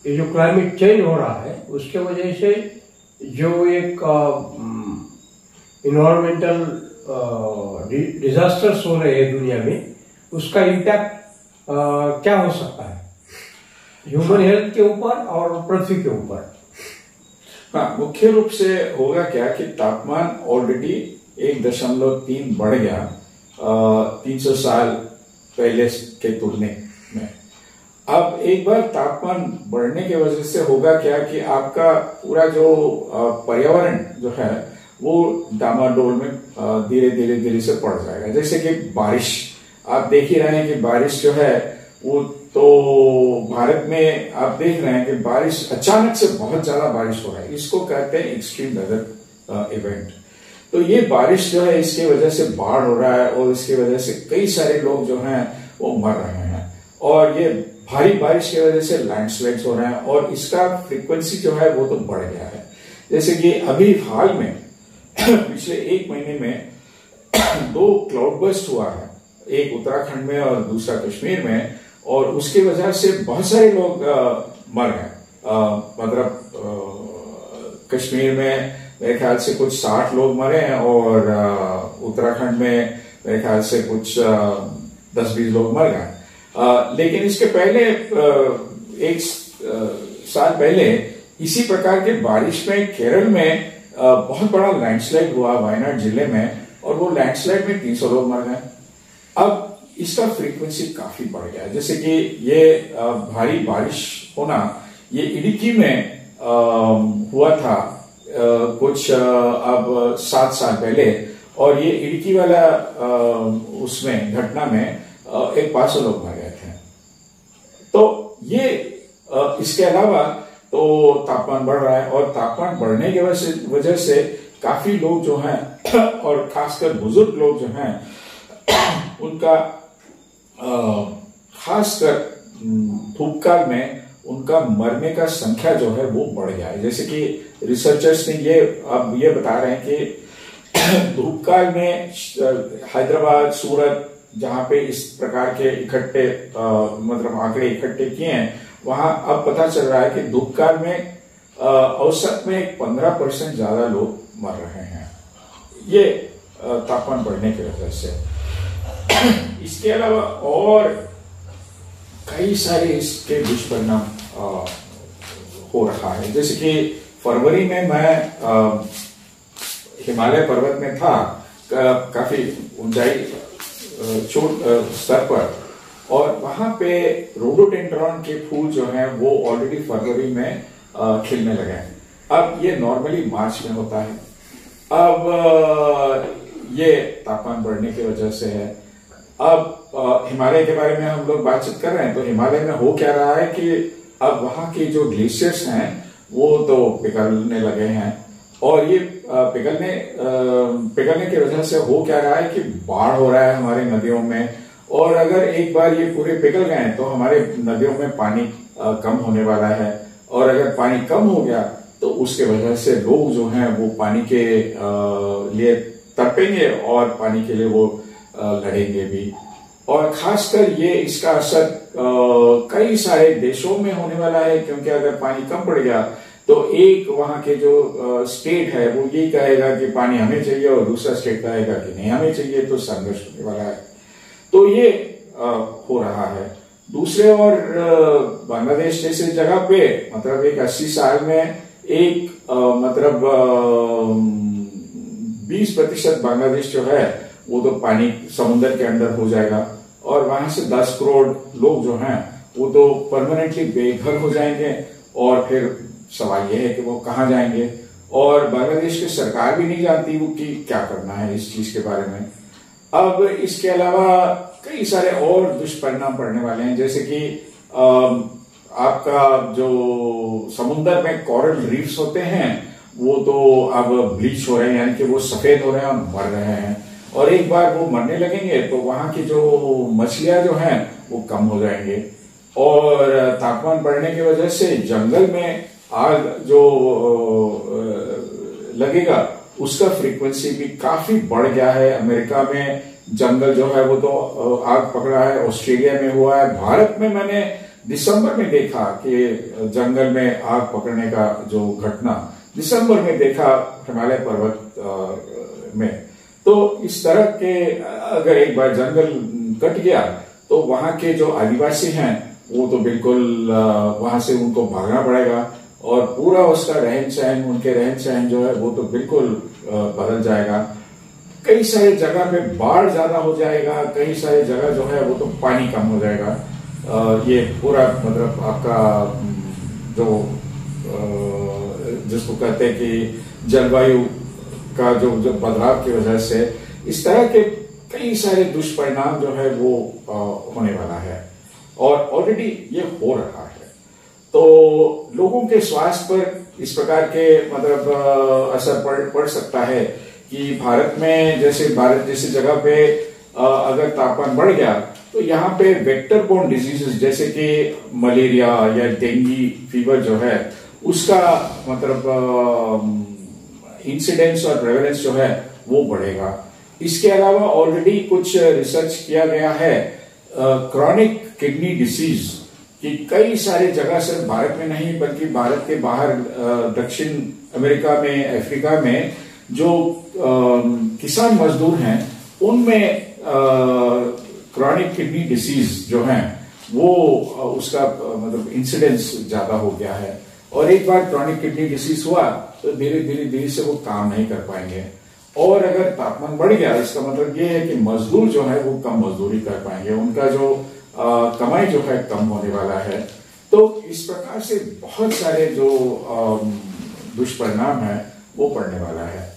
ये जो climate change हो रहा है उसके वजह से जो एक इन्वायरमेंटल डिजास्टर्स हो रहे हैं दुनिया में, उसका इम्पैक्ट क्या हो सकता है ह्यूमन हेल्थ के ऊपर और पृथ्वी के ऊपर? हाँ, मुख्य रूप से होगा क्या कि तापमान ऑलरेडी 1.3 बढ़ गया 300 साल पहले के तुलने में। अब एक बार तापमान बढ़ने की वजह से होगा क्या कि आपका पूरा जो पर्यावरण जो है वो डामाडोल में धीरे धीरे से पड़ जाएगा। जैसे कि बारिश, आप देख ही रहे हैं कि बारिश जो है वो तो भारत में आप देख रहे हैं कि बारिश अचानक से बहुत ज्यादा बारिश हो रहा है, इसको कहते हैं एक्सट्रीम वेदर इवेंट। तो ये बारिश जो है इसकी वजह से बाढ़ हो रहा है और इसकी वजह से कई सारे लोग जो हैं वो मर रहे हैं, और ये भारी बारिश की वजह से लैंडस्लाइड्स हो रहे हैं और इसका फ्रीक्वेंसी जो है वो तो बढ़ गया है। जैसे कि अभी हाल में पिछले 1 महीने में 2 क्लाउड बर्स्ट हुआ है, एक उत्तराखंड में और दूसरा कश्मीर में, और उसकी वजह से बहुत सारे लोग मर गए। मतलब कश्मीर में मेरे ख्याल से कुछ 60 लोग मरे हैं और उत्तराखंड में मेरे ख्याल से कुछ 10-20 लोग मर गए। लेकिन इसके पहले 1 साल पहले इसी प्रकार के बारिश में केरल में बहुत बड़ा लैंडस्लाइड हुआ वायनाड जिले में, और वो लैंडस्लाइड में 300 लोग मर गए। अब इसका फ्रीक्वेंसी काफी बढ़ गया है। जैसे कि ये भारी बारिश होना ये इडुक्की में हुआ था कुछ अब 7 साल पहले, और ये इडुक्की वाला उसमें घटना में 500 लोग मर गए थे। तो ये इसके अलावा तो तापमान बढ़ रहा है, और तापमान बढ़ने की वजह से काफी लोग जो हैं और खासकर बुजुर्ग लोग जो हैं उनका खासकर धूपकाल में उनका मरने का संख्या जो है वो बढ़ गया है। जैसे कि रिसर्चर्स ने ये बता रहे हैं कि धूपकाल में हैदराबाद, सूरत, जहां पे इस प्रकार के इकट्ठे मतलब आंकड़े इकट्ठे किए हैं, वहां अब पता चल रहा है कि धूपकाल में औसत में 15% ज्यादा लोग मर रहे हैं, ये तापमान बढ़ने की वजह से। इसके अलावा और कई सारे इसके दुष्परिणाम हो रहा है। जैसे कि फरवरी में मैं हिमालय पर्वत में था, काफी ऊंचाई चोट स्तर पर, और वहां पे रोडोडेंड्रॉन के फूल जो हैं वो ऑलरेडी फरवरी में खिलने लगे हैं। अब ये नॉर्मली मार्च में होता है। अब ये तापमान बढ़ने की वजह से है। अब हिमालय के बारे में हम लोग बातचीत कर रहे हैं, तो हिमालय में हो क्या रहा है कि अब वहां के जो ग्लेशियर्स हैं वो तो पिघलने लगे हैं, और ये पिघलने की वजह से हो क्या रहा है कि बाढ़ हो रहा है हमारे नदियों में, और अगर एक बार ये पूरे पिघल गए तो हमारे नदियों में पानी कम होने वाला है, और अगर पानी कम हो गया तो उसके वजह से लोग जो हैं वो पानी के लिए तड़पेंगे और पानी के लिए वो लड़ेंगे भी। और खासकर ये इसका असर कई सारे देशों में होने वाला है, क्योंकि अगर पानी कम पड़ गया तो एक वहां के जो स्टेट है वो ये कहेगा कि पानी हमें चाहिए, और दूसरा स्टेट कहेगा कि नहीं हमें चाहिए, तो संघर्ष होने वाला है। तो ये हो रहा है। दूसरे और बांग्लादेश जैसे जगह पे मतलब एक 80 साल में एक मतलब 20% बांग्लादेश जो है वो तो पानी समुद्र के अंदर हो जाएगा, और वहां से 10 करोड़ लोग जो हैं वो तो परमानेंटली बेघर हो जाएंगे, और फिर सवाल यह है कि वो कहाँ जाएंगे, और बांग्लादेश की सरकार भी नहीं जानती वो कि क्या करना है इस चीज के बारे में। अब इसके अलावा कई सारे और दुष्परिणाम पड़ने वाले हैं, जैसे कि आपका जो समुद्र में कोरल रीफ्स होते हैं वो तो अब ब्लीच हो रहे हैं, यानी कि वो सफेद हो रहे हैं और मर रहे हैं, और एक बार वो मरने लगेंगे तो वहां की जो मछलियां जो हैं वो कम हो जाएंगे, और तापमान बढ़ने की वजह से जंगल में आग जो लगेगा उसका फ्रीक्वेंसी भी काफी बढ़ गया है। अमेरिका में जंगल जो है वो तो आग पकड़ा है, ऑस्ट्रेलिया में हुआ है, भारत में मैंने दिसंबर में देखा कि जंगल में आग पकड़ने का जो घटना दिसंबर में देखा हिमालय पर्वत में, तो इस तरह के अगर एक बार जंगल कट गया तो वहां के जो आदिवासी हैं वो तो बिल्कुल वहां से उनको भागना पड़ेगा और पूरा उसका रहन सहन, उनके रहन सहन जो है वो तो बिल्कुल बदल जाएगा। कई सारे जगह पे बाढ़ ज्यादा हो जाएगा, कई सारे जगह जो है वो तो पानी कम हो जाएगा। ये पूरा मतलब आपका जो जिसको कहते हैं कि जलवायु का जो बदलाव की वजह से इस तरह के कई सारे दुष्परिणाम जो है वो होने वाला है और ऑलरेडी ये हो रहा है। तो लोगों के स्वास्थ्य पर इस प्रकार के मतलब असर पड़ सकता है कि भारत जैसे जगह पे अगर तापमान बढ़ गया तो यहाँ पे वेक्टर बोर्न डिजीजेस जैसे कि मलेरिया या डेंगू फीवर जो है उसका मतलब इंसिडेंस और प्रेवलेंस जो है वो बढ़ेगा। इसके अलावा ऑलरेडी कुछ रिसर्च किया गया है क्रॉनिक किडनी डिसीज कि कई सारे जगह सिर्फ भारत में नहीं बल्कि भारत के बाहर दक्षिण अमेरिका में, अफ्रीका में जो किसान मजदूर हैं उनमें क्रॉनिक किडनी डिसीज जो है वो उसका मतलब इंसिडेंस ज्यादा हो गया है और एक बार क्रॉनिक किडनी डिसीज हुआ तो धीरे धीरे से वो काम नहीं कर पाएंगे और अगर तापमान बढ़ गया इसका मतलब ये है कि मजदूर जो है वो कम मजदूरी कर पाएंगे, उनका जो कमाई जो है कम होने वाला है। तो इस प्रकार से बहुत सारे जो दुष्परिणाम है वो पड़ने वाला है।